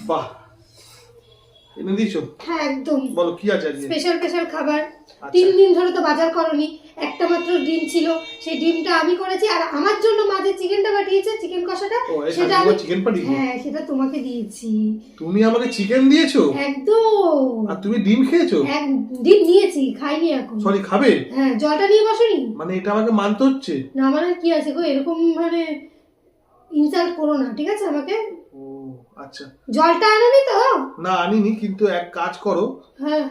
বাহ, এনে দিয়েছো? হ্যাঁ একদম বলো কি আছে আজকে? স্পেশাল স্পেশাল খাবার। 3 দিন ধরে তো বাজার করনি, একটা মাত্র ডিম ছিল, সেই ডিমটা আমি করেছি। আর আমার জন্য মা যে চিকেনটা পাঠিয়েছে, চিকেন কষাটা, সেটা আমি চিকেন পাঠিয়েছি। হ্যাঁ সেটা তোমাকে দিয়েছি। তুমি আমাকে চিকেন দিয়েছো? একদম। আর তুমি ডিম খেয়েছো? এক ডিম নিয়েছি, খাইনি এখন। সরি, খাবে? হ্যাঁ, জলটা নিয়ে বসোনি? মানে এটা আমাকে মানতে হচ্ছে? না মানে কি আছে গো, এরকম মানে ইনসাল্ট করো না, ঠিক আছে আমাকে। ও আচ্ছা। জলটা আনোনি তো? না আনিনি, কিন্তু এক কাজ করো, হ্যাঁ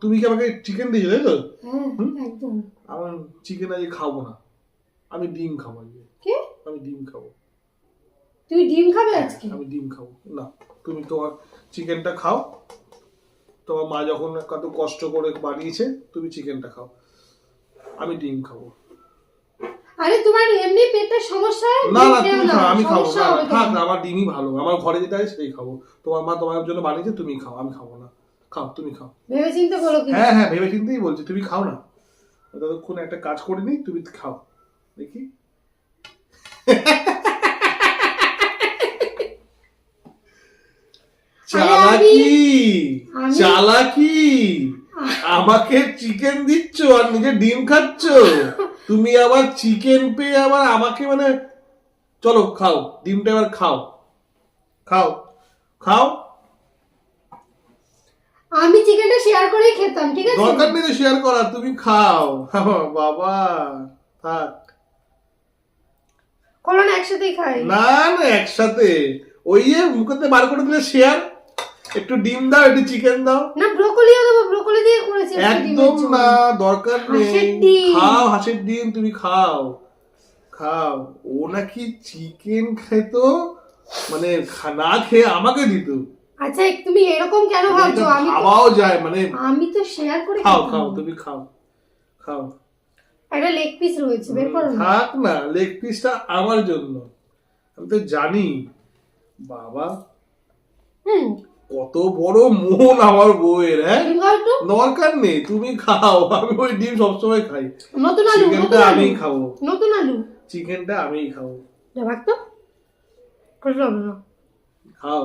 তুমি কি আমাকে চিকেন দিয়েছো তাই তো? হ্যাঁ একদম। আমার চিকেন আজকে খাবো না, আমি ডিম খাবো আজকে। কি? আমি ডিম খাবো। তুই ডিম খাবে আজকে? আমি ডিম খাবো না, তুমি তোমার চিকেনটা খাও। তোমার মা যখন কত কষ্ট করে বানিয়েছে, তুমি চিকেনটা খাও, আমি ডিম খাবো। আরে তোমার এমনি পেটের সমস্যা, না না তুমি খাও, আমি খাবো সমস্যা না। হবে থাক, তোমার। আমার ডিমই ভালো, আমার ঘরে যেটা আছে সেটাই খাবো। তোমার মা তোমার জন্য বানিয়েছে, তুমি খাও, আমি খাবো না। খাও, তুমি খাও। ভেবে চিন্তে বলো কি? হ্যাঁ হ্যাঁ, ভেবে চিন্তেই বলছি, তুমি খাও না। ততক্ষণ একটা কাজ করে নিই, তুমি খাও দেখি। চালাকি, চালাকি। আমাকে চিকেন দিচ্ছ আর নিজে ডিম খাচ্ছ। তুমি আবার চিকেন পেয়ে আবার আমাকে মানে, চলো খাও ডিমটা, এবার খাও, খাও, খাও। আমি চিকেনটা শেয়ার করেই খেতাম, ঠিক আছে? দরকার নেই তো শেয়ার করা, তুমি খাও। বাবা থাক। চলো না একসাথেই খাই। না না, একসাথে ওই যে মুখেতে বার করে দিলে শেয়ার। একটু ডিম দাও, একটু চিকেন দাও। না ব্রোকলিও দেবো, ব্রোকলি দিয়ে করেছি আজকে ডিমের একদম ঝোল। না, দরকার নেই। হাঁসের ডিম। খাও হাঁসের ডিম, তুমি খাও, খাও। ও নাকি চিকেন খেত, মানে না খেয়ে আমাকে দিত। আচ্ছা তুমি এরকম কেন ভাবছো? আমি তো খাওয়াও যায় মানে। আমি তো শেয়ার করে খাও খেতাম। খাও, তুমি খাও, খাও। একটা লেগ পিস রয়েছে, বের করো না। থাক না, লেগ পিসটা আমার জন্য, আমি তো জানি। বাবা, কত বড় মন আমার বউয়ের। হ্যাঁ, ডিম খাও একটু। দরকার নেই, তুমি খাও, আমি ওই ডিম সবসময় খাই। নতুন আলু, চিকেনটা নতুন আলু। আমিই খাবো, নতুন আলু। চিকেনটা আমিই খাবো। যা ভাগ তো, কষ্ট হবে না। খাও,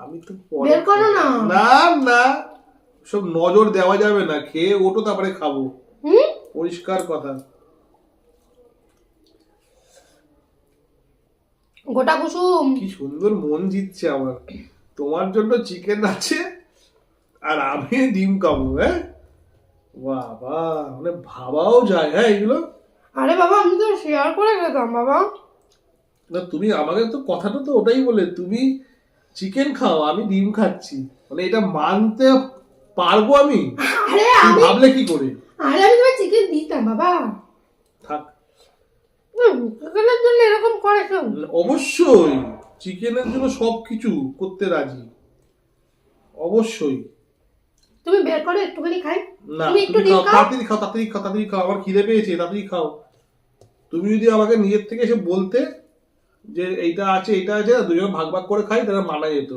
আমি তো বের করো না। না না, সব নজর দেওয়া যাবে না, খেয়ে ওঠো তারপরে খাবো, পরিষ্কার কথা। গোটা কুসুম। কি সুন্দর মন জিতছে আমার, তোমার জন্য চিকেন আছে আর আমি ডিম খাবো। হ্যাঁ বাবা, মানে ভাবাও যায়। হ্যাঁ এগুলো, আরে বাবা আমি তো শেয়ার করে খেতাম বাবা। না তুমি আমাকে তো কথাটা তো ওটাই বলে, তুমি চিকেন খাও, আমি ডিম খাচ্ছি, মানে এটা মানতে পারবো আমি? আরে তুমি আমি ভাবলে কি করে? আরে আমি তোমার চিকেন দিতাম বাবা। থাক। চিকেনের জন্য এরকম করে কেউ? অবশ্যই চিকেনের জন্য সবকিছু করতে রাজি, অবশ্যই। তুমি বের করো একটুখানি খাই। না তুমি একটু তুমি ডিম খাও, খাও। তাড়াতাড়ি খাও, তাড়াতাড়ি খাও, তাড়াতাড়ি খাও, আমার খিদে পেয়েছে, তাড়াতাড়ি খাও। তুমি যদি আমাকে নিজের থেকে এসে বলতে যে এইটা আছে এইটা আছে, দুজন ভাগ ভাগ করে খাই, তাহলে মানা যেত।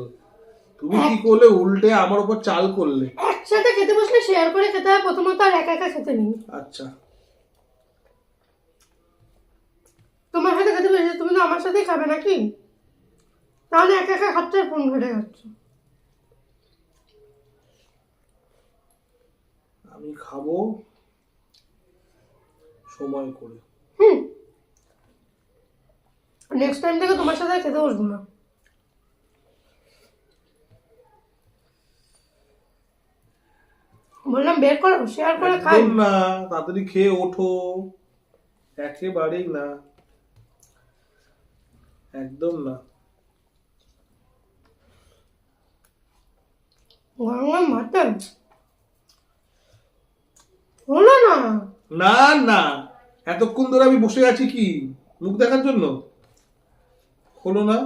তুমি কি করলে, উল্টে আমার উপর চাল করলে। একসাথে খেতে বসলে শেয়ার করে খেতে হয় প্রথমত, আর একা একা খেতে নেই। আচ্ছা, তোমার সাথে খেতে বসে তুমি তো আমার সাথেই খাবে নাকি? তাহলে একা একা খাচ্ছে আর ফোন ঘেটে খাচ্ছ। আমি খাবো সময় করে। নেক্সট টাইম থেকে তোমার সাথে আর খেতে বসবো না। বললাম বের করো, শেয়ার করে খাই। একদম না, তাড়াতাড়ি খেয়ে ওঠো, একেবারেই না, একদম না। গরম গরম মাটন হলো না। না না, এতক্ষণ ধরে আমি বসে আছি কি মুখ দেখার জন্য? হলো না,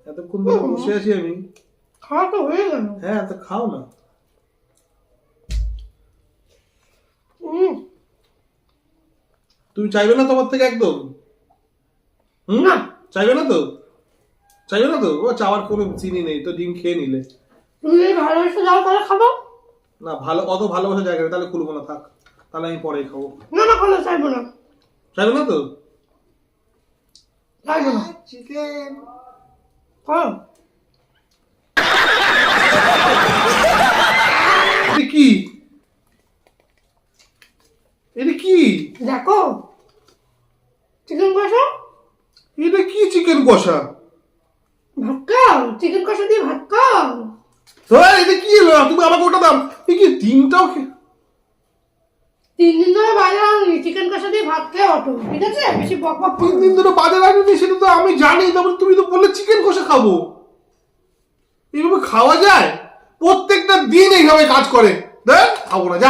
এতক্ষণ ধরে বসে আছি আমি। খাওয়া তো হয়ে গেল। হ্যাঁ তো খাও না। তুমি চাইবে না তোমার থেকে একদম? না চাইবে না তো, চাইবে না তো, ও চাওয়ার কোনো চিনি নেই তো, ডিম খেয়ে নিলে। তুমি যদি ভালোবেসে যাও তাহলে খাবো। না ভালো, অত ভালোবাসা জায়গা নেই, তাহলে খুলবো না, থাক, তাহলে আমি পরেই খাবো। না না খাবো, চাইবো না। চাইবে না তো, লাগবে না। চিকেন করো। এটা কি? এটা কি? দেখো চিকেন কষা। এটা কি চিকেন কষা? ভাত খাও, চিকেন কষা দিয়ে ভাত খাও। এটা কি হলো? তুমি আমাকে ওটা দাও। এই কি ডিমটাও 3 দিন ধরে বাজার আনুনি, চিকেন কষা দিয়ে ভাত খেয়ে অটো, ঠিক আছে? বেশি বক বক 3 দিন ধরে বাজার আনিনি, সেটা তো আমি জানি। তারপরে তুমি তো বললে চিকেন কষা খাবো। এইভাবে খাওয়া যায়? প্রত্যেকটা দিন এইভাবে কাজ করে। দেখ খাবো না, যা।